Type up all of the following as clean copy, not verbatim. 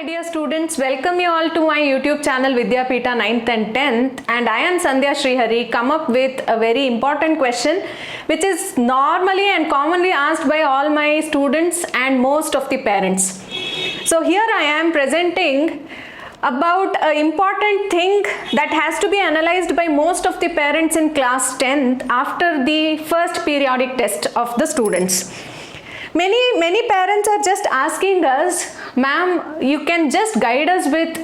my dear students, welcome you all to my YouTube channel Vidyapita 9th and 10th, and I am Sandhya Srihari, come up with a very important question which is normally and commonly asked by all my students and most of the parents. So here I am presenting about an important thing that has to be analyzed by most of the parents in class 10th after the first periodic test of the students. Many parents are just asking us, ma'am, you can just guide us with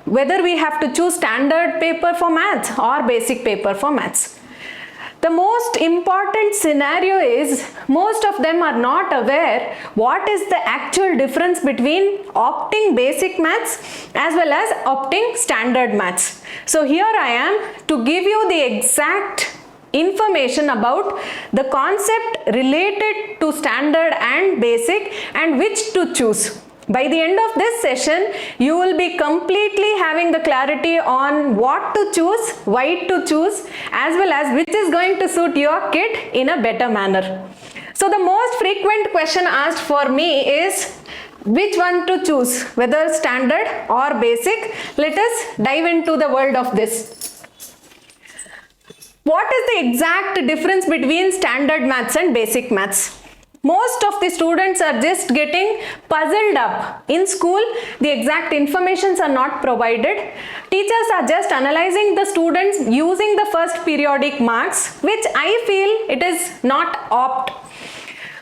whether we have to choose standard paper for maths or basic paper for maths. The most important scenario is most of them are not aware what is the actual difference between opting basic maths as well as opting standard maths. So here I am to give you the exact information about the concept related to standard and basic and which to choose. By the end of this session, you will be completely having the clarity on what to choose, why to choose, as well as which is going to suit your kid in a better manner. So the most frequent question asked for me is which one to choose, whether standard or basic. Let us dive into the world of this. What is the exact difference between standard maths and basic maths? Most of the students are just getting puzzled up. In school, the exact informations are not provided. Teachers are just analyzing the students using the first periodic marks, which I feel it is not opt.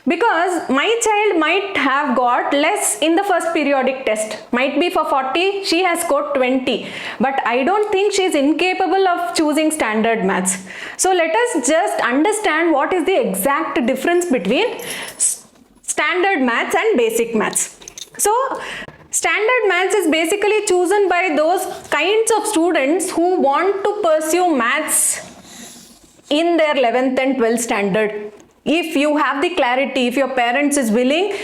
Because my child might have got less in the first periodic test. Might be for 40, she has scored 20. But I don't think she is incapable of choosing standard maths. So let us just understand what is the exact difference between standard maths and basic maths. So standard maths is basically chosen by those kinds of students who want to pursue maths in their 11th and 12th standard. If you have the clarity, if your parents is willing,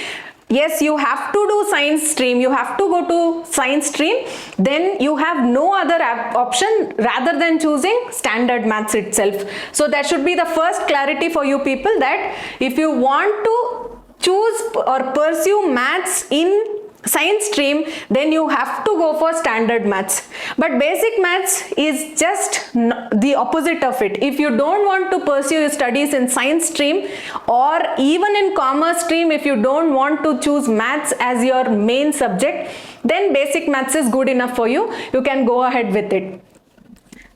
yes, you have to do science stream, you have to go to science stream, then you have no other option rather than choosing standard maths itself. So that should be the first clarity for you people, that if you want to choose or pursue maths in science stream, then you have to go for standard maths. But basic maths is just the opposite of it. If you don't want to pursue your studies in science stream or even in commerce stream, if you don't want to choose maths as your main subject, then basic maths is good enough for you. You can go ahead with it.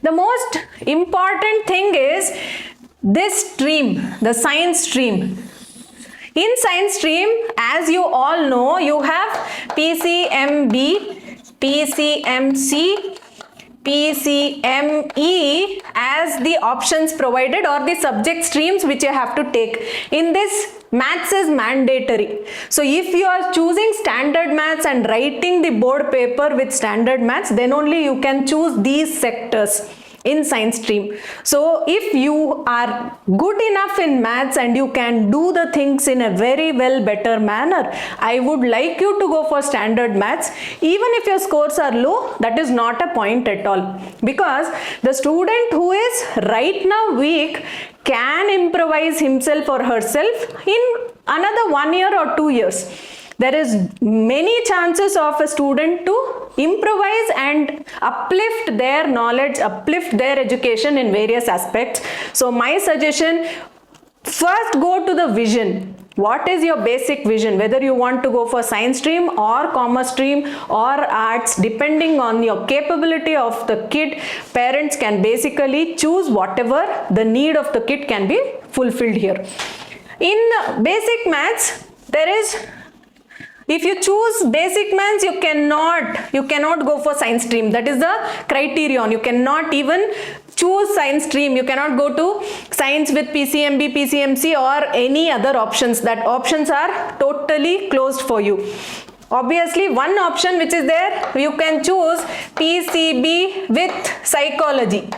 The most important thing is this stream, the science stream. In science stream, as you all know, you have PCMB, PCMC, PCME as the options provided or the subject streams which you have to take. In this, maths is mandatory. So if you are choosing standard maths and writing the board paper with standard maths, then only you can choose these sectors in science stream. So if you are good enough in maths and you can do the things in a very better manner, I would like you to go for standard maths. Even if your scores are low, that is not a point at all, because the student who is right now weak can improvise himself or herself in another 1 year or 2 years. There is many chances of a student to improvise and uplift their knowledge, uplift their education in various aspects. So my suggestion, first go to the vision. What is your basic vision? Whether you want to go for science stream or commerce stream or arts, depending on your capability of the kid, parents can basically choose whatever the need of the kid can be fulfilled here. In basic maths, there is, if you choose basic maths, you cannot go for science stream. That is the criterion. You cannot even choose science stream. You cannot go to science with PCMB, PCMC or any other options. That options are totally closed for you. Obviously, one option which is there, you can choose PCB with psychology.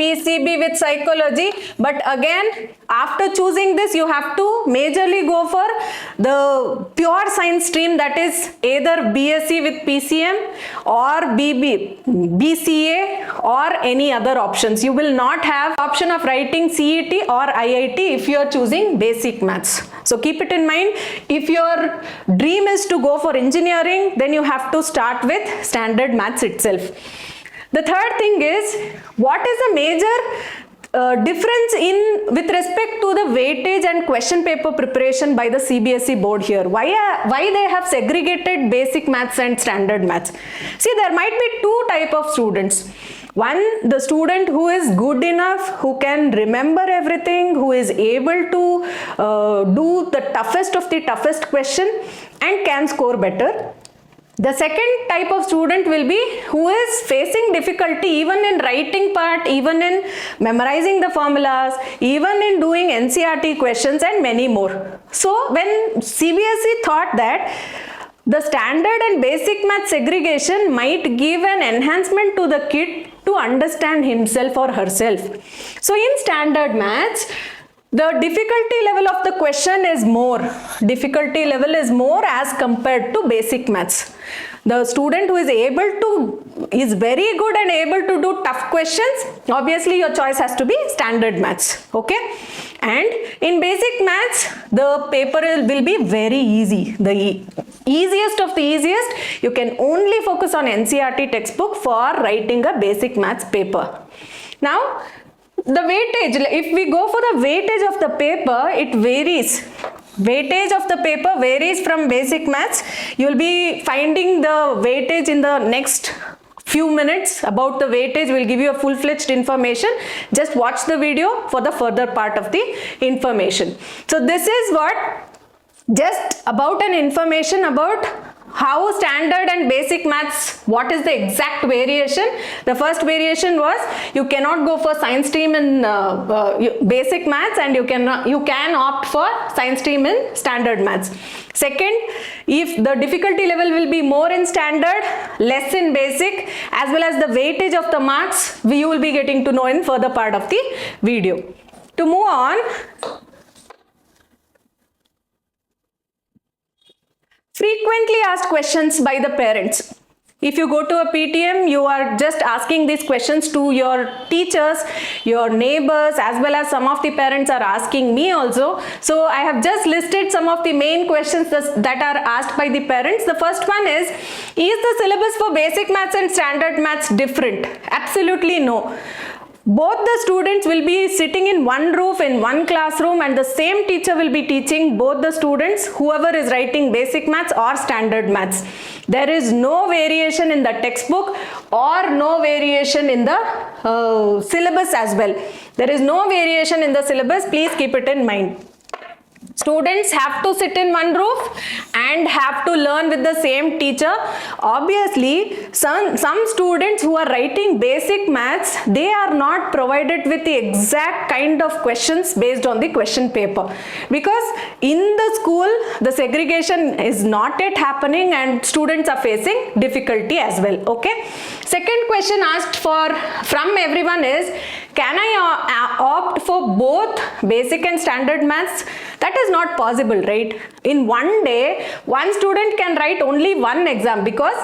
PCB with psychology, but again after choosing this you have to majorly go for the pure science stream, that is either BSc with PCM or BCA or any other options. You will not have option of writing CET or IIT if you are choosing basic maths. So keep it in mind. If your dream is to go for engineering, then you have to start with standard maths itself. The third thing is, what is the major difference with respect to the weightage and question paper preparation by the CBSE board here? Why they have segregated basic maths and standard maths? See, there might be two type of students. One, the student who is good enough, who can remember everything, who is able to do the toughest of the toughest question and can score better. The second type of student will be who is facing difficulty even in writing part, even in memorizing the formulas, even in doing NCERT questions and many more. So when CBSE thought that the standard and basic math segregation might give an enhancement to the kid to understand himself or herself. So in standard maths, the difficulty level of the question is more. Difficulty level is more as compared to basic maths. The student who is very good and able to do tough questions, obviously your choice has to be standard maths. Okay? And in basic maths, the paper will be very easy. The easiest of the easiest. You can only focus on NCERT textbook for writing a basic maths paper. Now, the weightage, if we go for the weightage of the paper, it varies. Weightage of the paper varies from basic maths. You will be finding the weightage in the next few minutes. About the weightage will give you a full-fledged information. Just watch the video for the further part of the information. So this is what, just about an information about how standard and basic maths, what is the exact variation. The first variation was you cannot go for science stream in basic maths, and you can opt for science stream in standard maths. Second, if the difficulty level will be more in standard, less in basic, as well as the weightage of the marks, you will be getting to know in further part of the video. To move on, frequently asked questions by the parents. If you go to a PTM, you are just asking these questions to your teachers, your neighbors, as well as some of the parents are asking me also. So I have just listed some of the main questions that are asked by the parents. The first one is the syllabus for basic maths and standard maths different? Absolutely no. Both the students will be sitting in one roof in one classroom, and the same teacher will be teaching both the students, whoever is writing basic maths or standard maths. There is no variation in the textbook or no variation in the syllabus as well. There is no variation in the syllabus. Please keep it in mind. Students have to sit in one roof and have to learn with the same teacher. Obviously, some students who are writing basic maths, they are not provided with the exact kind of questions based on the question paper. Because in the school, the segregation is not yet happening and students are facing difficulty as well. Okay. Second question asked from everyone is, can I opt for both basic and standard maths? That is not possible, right? In one day, one student can write only one exam, because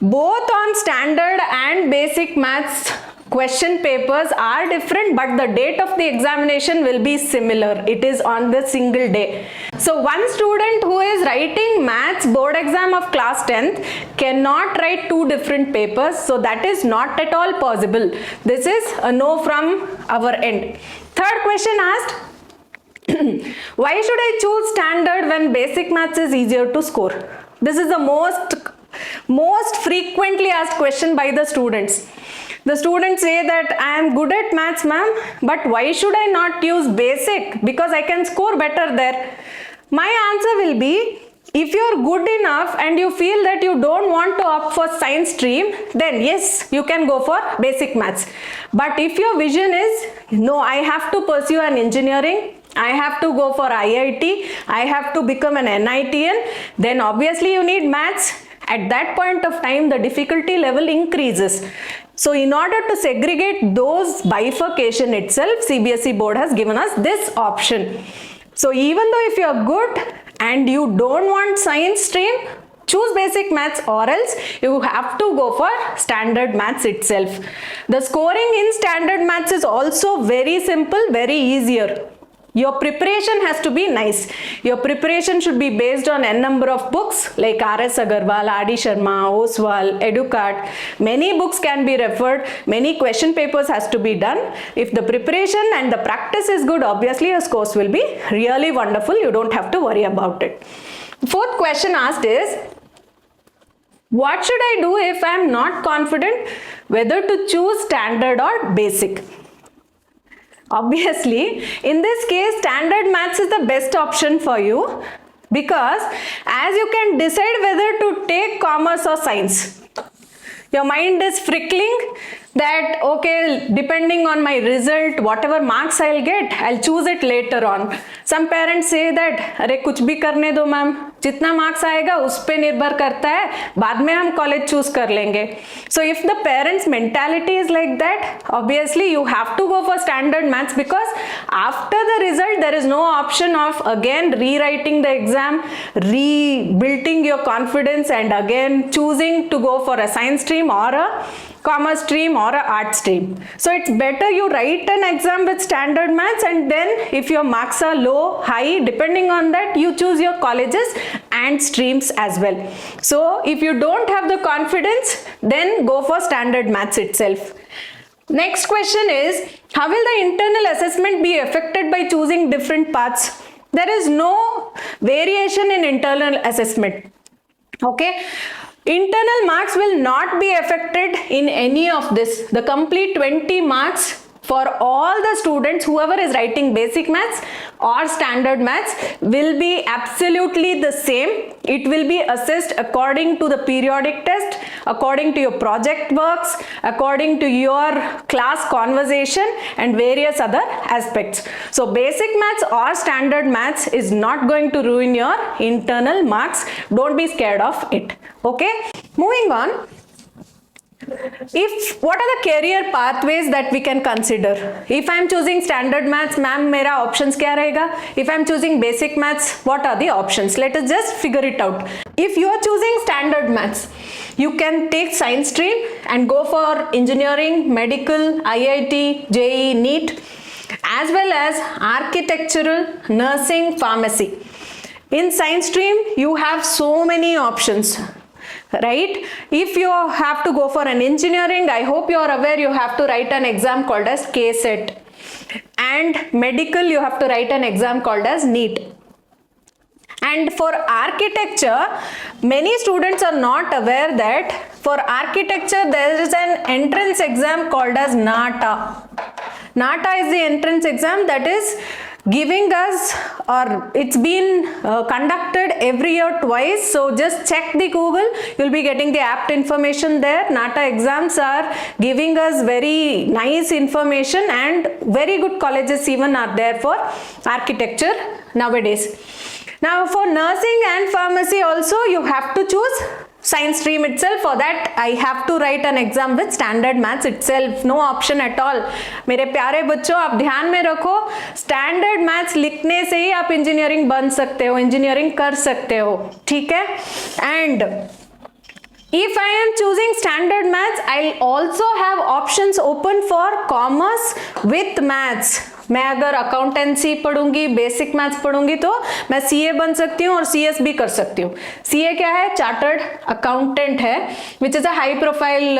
both on standard and basic maths question papers are different, but the date of the examination will be similar. It is on the single day. So one student who is writing maths board exam of class 10th cannot write two different papers. So that is not at all possible. This is a no from our end. Third question asked, why should I choose standard when basic maths is easier to score? This is the most frequently asked question by the students. The students say that I am good at maths, ma'am, but why should I not use basic? Because I can score better there. My answer will be, if you are good enough and you feel that you don't want to opt for science stream, then yes, you can go for basic maths. But if your vision is, no, I have to pursue an engineering, I have to go for IIT, I have to become an NITian, then obviously you need maths. At that point of time, the difficulty level increases. So in order to segregate those bifurcation itself, CBSE board has given us this option. So even though if you are good and you don't want science stream, choose basic maths, or else you have to go for standard maths itself. The scoring in standard maths is also very simple, very easier. Your preparation has to be nice. Your preparation should be based on n number of books like R.S. Agarwal, R.D. Sharma, Oswal, Educat. Many books can be referred. Many question papers has to be done. If the preparation and the practice is good, obviously your scores will be really wonderful. You don't have to worry about it. Fourth question asked is, what should I do if I am not confident whether to choose standard or basic? Obviously, in this case, standard maths is the best option for you, because as you can decide whether to take commerce or science. Your mind is frickling that, okay, depending on my result, whatever marks I'll get, I'll choose it later on. Some parents say that, अरे कुछ भी करने दो ma'am, जितना marks आएगा उस पे निर्भर करता है, बाद में हम कॉलेज चूज कर लेंगे. So if the parents' mentality is like that, obviously you have to go for standard maths, because after the result there is no option of again rewriting the exam, rebuilding your confidence, and again choosing to go for a science stream or a commerce stream or a art stream. So it's better you write an exam with standard maths, and then if your marks are low, high, depending on that you choose your colleges and streams as well. So if you don't have the confidence, then go for standard maths itself. Next question is, how will the internal assessment be affected by choosing different paths? There is no variation in internal assessment. Okay. Internal marks will not be affected in any of this. The complete 20 marks for all the students, whoever is writing basic maths or standard maths, will be absolutely the same. It will be assessed according to the periodic test, according to your project works, according to your class conversation, and various other aspects. So basic maths or standard maths is not going to ruin your internal marks. Don't be scared of it. Okay, moving on. What are the career pathways that we can consider? If I am choosing standard maths, ma'am, मेरा options क्या रहेगा? If I am choosing basic maths, what are the options? Let us just figure it out. If you are choosing standard maths, you can take science stream and go for engineering, medical, IIT, JEE, NEET, as well as architectural, nursing, pharmacy. In science stream, you have so many options. Right? If you have to go for an engineering, I hope you are aware you have to write an exam called as KCET, and medical you have to write an exam called as NEET. And for architecture, many students are not aware that for architecture there is an entrance exam called as NATA. NATA is the entrance exam that is giving us, or it's been conducted every year twice. So just check the Google, you'll be getting the apt information there. NATA exams are giving us very nice information, and very good colleges even are there for architecture nowadays. Now for nursing and pharmacy also you have to choose science stream itself. For that I have to write an exam with standard maths itself, no option at all. मेरे प्यारे बच्चों, आप ध्यान में रखो, standard maths लिखने से ही आप इंजीनियरिंग बन सकते हो, इंजीनियरिंग कर सकते हो, ठीक है? And if I am choosing standard maths, I'll also have options open for commerce with maths. मैं अगर अकाउंटेंसी पढ़ूंगी, बेसिक मैथ्स पढ़ूंगी, तो मैं सीए बन सकती हूँ और सीएस भी कर सकती हूँ. सीए क्या है? चार्टर्ड अकाउंटेंट है, which is a high profile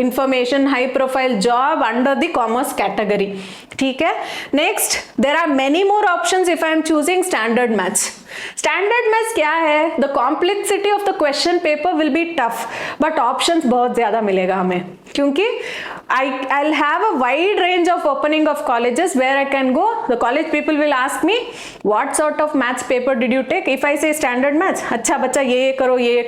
information, high profile job under the commerce category. ठीक है? Next, there are many more options if I am choosing standard maths. Standard maths क्या है? The complexity of the question paper will be tough, but options बहुत ज्यादा मिलेगा हमें, क्योंकि I'll have a wide range of opening of colleges where I can go. The college people will ask me, what sort of maths paper did you take? If I say standard maths, अच्छा बच्चा ये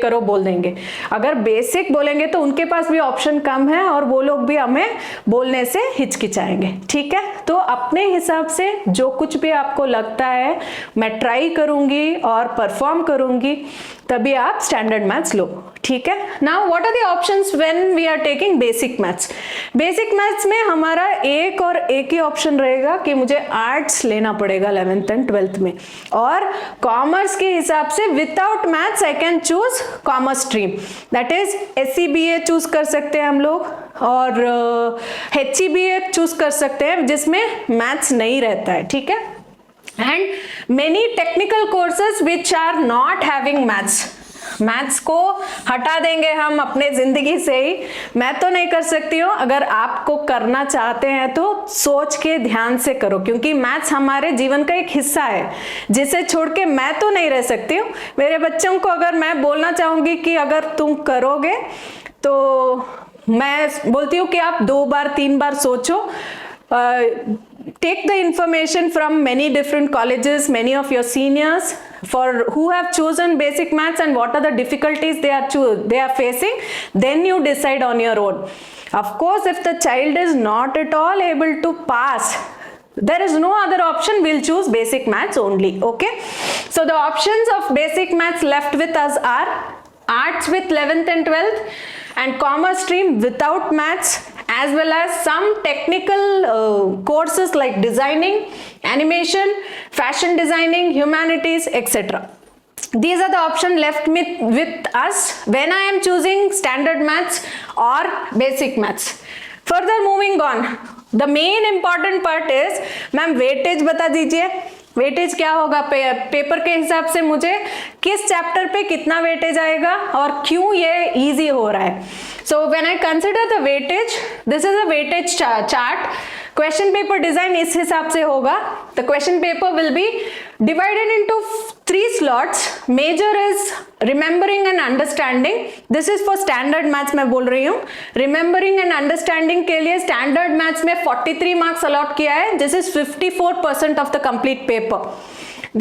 करो बोल देंगे. अगर basic बोलेंगे तो उनके पास भी ऑप्शन कम है और वो लोग भी हमें बोलने से हिचकिचाएंगे. ठीक है? तो अपने हिसाब से जो कुछ भी आपको लगता है मैं ट्राई करूंगी और परफॉर्म करूंगी, तभी आप स्टैंडर्ड मैथ्स लो, ठीक है। Now what are the options when we are taking basic maths. Basic maths में हमारा एक और एक ही ऑप्शन रहेगा कि मुझे आर्ट्स लेना पड़ेगा 11th एंड 12th में, और कॉमर्स के हिसाब से without maths I can choose commerce stream, that is SCBA choose कर सकते हैं हम लोग, और HCBA चूज कर सकते हैं जिसमें मैथ्स नहीं रहता है, ठीक है। And many technical courses which are not having maths को हटा देंगे हम अपने जिंदगी से ही। मैं तो नहीं कर सकती हूँ, अगर आपको करना चाहते हैं तो सोच के ध्यान से करो, क्योंकि मैथ्स हमारे जीवन का एक हिस्सा है जिसे छोड़ के मैं तो नहीं रह सकती हूँ। मेरे बच्चों को अगर मैं बोलना चाहूंगी कि अगर तुम करोगे, तो मैं बोलती हूँ कि आप 2 बार 3 बार सोचो, take the information from many different colleges, many of your seniors for who have chosen basic maths and what are the difficulties they are facing, then you decide on your own. Of course, if the child is not at all able to pass, there is no other option, we'll choose basic maths only, okay? So the options of basic maths left with us are arts with 11th and 12th, and commerce stream without maths, as well as some technical courses like designing, animation, fashion designing, humanities, etc. These are the options left with us when I am choosing standard maths or basic maths. Further moving on, the main important part is, ma'am weightage बता दीजिए। Weightage क्या होगा? Paper के हिसाब से मुझे किस chapter पे कितना वेटेज आएगा और क्यों ये इजी हो रहा है। So when I consider the weightage, this is a weightage chart. Question paper design इस हिसाब से होगा। The question paper will B divided into 3 slots. Major is remembering and understanding. This is for standard maths मैं बोल रही हूँ। Remembering and understanding के लिए standard maths में 43 marks allot किया है। This is 54% of the complete paper.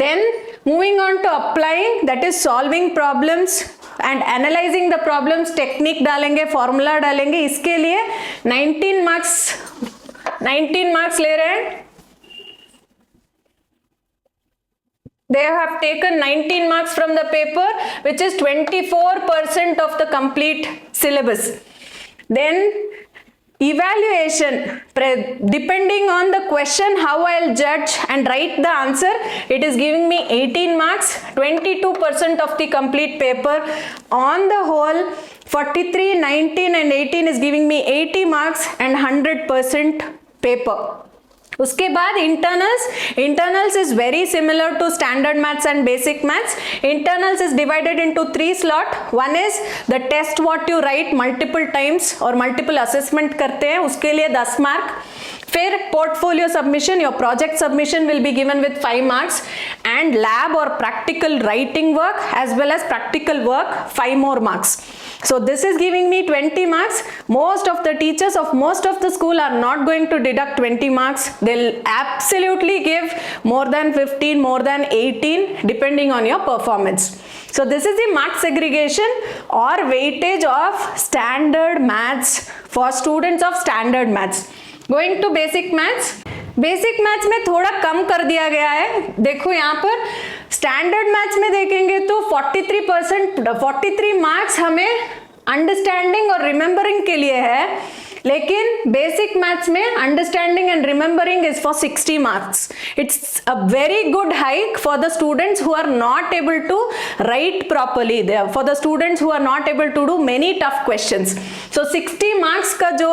Then moving on to applying, that is solving problems and analyzing the problems. technique डालेंगे, formula डालेंगे। इसके लिए 19 marks ले रहे हैं। They have taken 19 marks from the paper, which is 24% of the complete syllabus. Then evaluation, depending on the question, how I'll judge and write the answer, it is giving me 18 marks, 22% of the complete paper. On the whole, 43, 19 and 18 is giving me 80 marks and 100% paper. उसके बाद internals is very similar to standard maths and basic maths. Internals is divided into 3 slots. One is the test what you write multiple times और multiple assessment करते हैं, उसके लिए 10 mark. फिर portfolio submission, your project submission will be given with 5 marks, and lab or practical writing work as well as practical work 5 more marks. So this is giving me 20 marks. Most of the teachers of most of the school are not going to deduct 20 marks. They'll absolutely give more than 15, more than 18 depending on your performance. So this is the mark segregation or weightage of standard maths for students of standard maths. Going to basic maths. Basic maths में थोड़ा कम कर दिया गया है। देखो यहाँ पर standard maths में देखेंगे तो 43 मार्क्स हमें अंडरस्टैंडिंग और रिमेंबरिंग के लिए है, लेकिन बेसिक मैथ्स में understanding and remembering is for 60 marks. It's a very good hike for the students who are not able to write properly, for the students who are not able to do many tough questions. So 60 marks का जो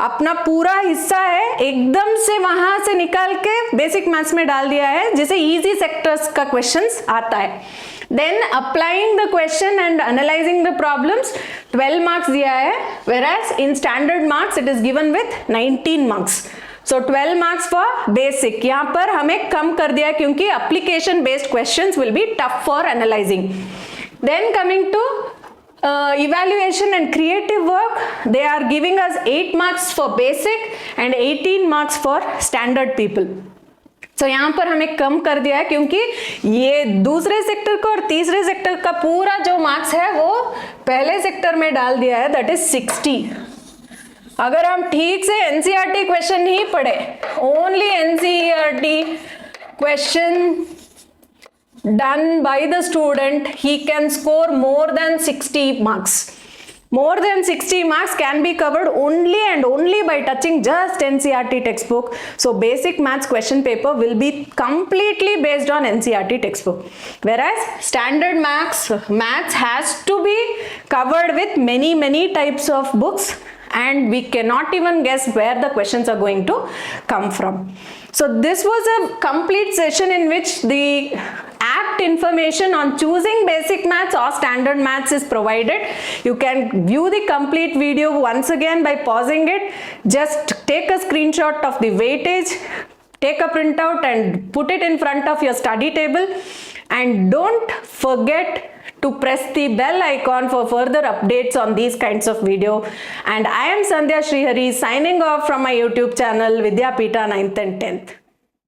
अपना पूरा हिस्सा है एकदम से वहां से निकाल के बेसिक मैथ्स में डाल दिया है, जिसे इजी सेक्टर्स का क्वेश्चंस आता है. Then applying the question and analyzing the problems 12 marks दिया है, whereas in standard marks it is given with 19 marks. So 12 marks for basic. यहाँ पर हमें कम कर दिया क्योंकि application based questions will be tough for analyzing. Then coming to evaluation and creative work, they are giving us 8 marks for basic and 18 marks for standard people. तो यहाँ पर हमें कम कर दिया है क्योंकि ये दूसरे सेक्टर का और तीसरे सेक्टर का पूरा जो मार्क्स है वो पहले सेक्टर में डाल दिया है, दैट इज 60. अगर हम ठीक से एनसीईआरटी क्वेश्चन ही पढ़े, only NCERT question done by the student, he can score more than 60 marks. More than 60 marks can be covered only and only by touching just NCERT textbook. So basic maths question paper will be completely based on NCERT textbook. Whereas standard maths has to be covered with many types of books, and we cannot even guess where the questions are going to come from. So this was a complete session in which the apt information on choosing basic maths or standard maths is provided. You can view the complete video once again by pausing it. Just take a screenshot of the weightage, take a printout and put it in front of your study table, and don't forget to press the bell icon for further updates on these kinds of video. And I am Sandhya Srihari signing off from my YouTube channel Vidyapita 9th and 10th.